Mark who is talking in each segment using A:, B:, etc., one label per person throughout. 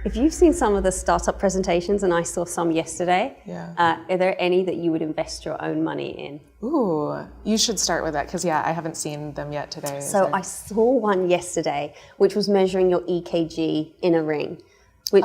A: If you've seen some of the startup presentations, and I saw some yesterday, are there any that you would invest your own money in?
B: Ooh, you should start with that because I haven't seen them yet today.
A: So I saw one yesterday, which was measuring your EKG in a ring, which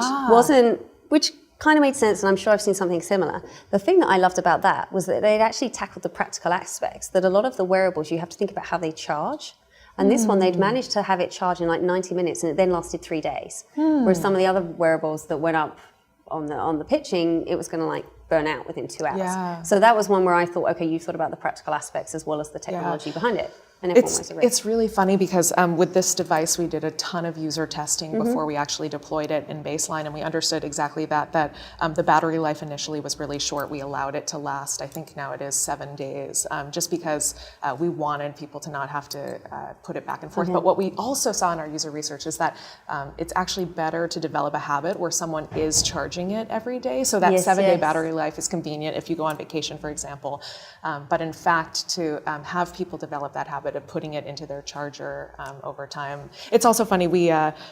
A: kind of made sense, and I'm sure I've seen something similar. The thing that I loved about that was that they'd actually tackled the practical aspects, that a lot of the wearables, you have to think about how they charge. And this one, they'd managed to have it charge in like 90 minutes, and it then lasted 3 days. Whereas some of the other wearables that went up on the pitching, it was going to like burn out within 2 hours.
B: Yeah.
A: So that was one where I thought, okay, you thought about the practical aspects as well as the technology behind it. And
B: it's really funny because with this device, we did a ton of user testing before we actually deployed it in baseline, and we understood exactly that the battery life initially was really short. We allowed it to last, I think now it is 7 days, just because we wanted people to not have to put it back and forth. But what we also saw in our user research is that it's actually better to develop a habit where someone is charging it every day. So that 7-day battery life is convenient if you go on vacation, for example. But in fact, to have people develop that habit of putting it into their charger over time. It's also funny,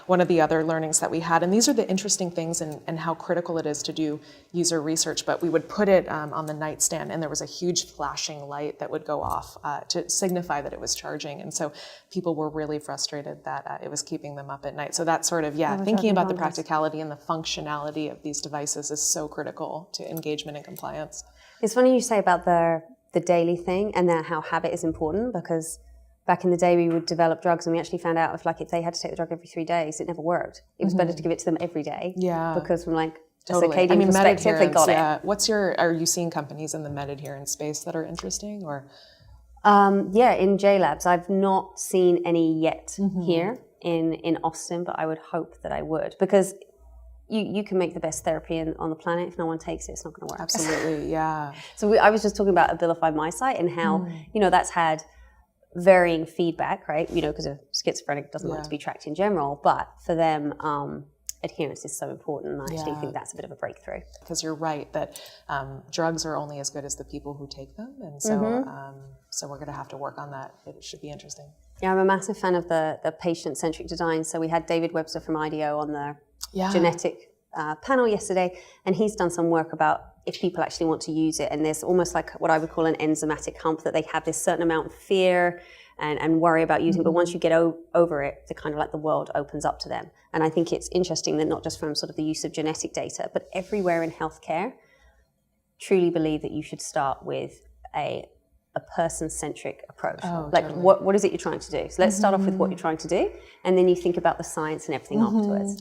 B: one of the other learnings that we had, and these are the interesting things and how critical it is to do user research, but we would put it on the nightstand and there was a huge flashing light that would go off to signify that it was charging. And so people were really frustrated that it was keeping them up at night. So that sort of, thinking about the practicality and the functionality of these devices is so critical to engagement and compliance.
A: It's funny you say about the daily thing and how habit is important, because back in the day we would develop drugs and we actually found out if they had to take the drug every 3 days, it never worked. It was better to give it to them every day. Yeah. Because from like a circadian perspective, they got it.
B: Are you seeing companies in the med adherence space that are interesting or?
A: In J Labs, I've not seen any yet here in Austin, but I would hope that I would, because you can make the best therapy on the planet. If no one takes it, it's not going to work.
B: Absolutely, yeah.
A: So I was just talking about Abilify MySight and how, that's had varying feedback, right? Because a schizophrenic doesn't like to be tracked in general, but for them, adherence is so important, and I actually think that's a bit of a breakthrough.
B: Because you're right that drugs are only as good as the people who take them, and so so we're going to have to work on that. It should be interesting.
A: Yeah, I'm a massive fan of the patient-centric design. So we had David Webster from IDEO on the genetic panel yesterday, and he's done some work about if people actually want to use it, and there's almost like what I would call an enzymatic hump, that they have this certain amount of fear and worry about using, but once you get over it, the kind of like the world opens up to them. And I think it's interesting that not just from sort of the use of genetic data, but everywhere in healthcare, truly believe that you should start with a person-centric approach. Totally. What is it you're trying to do? So let's start off with what you're trying to do, and then you think about the science and everything afterwards.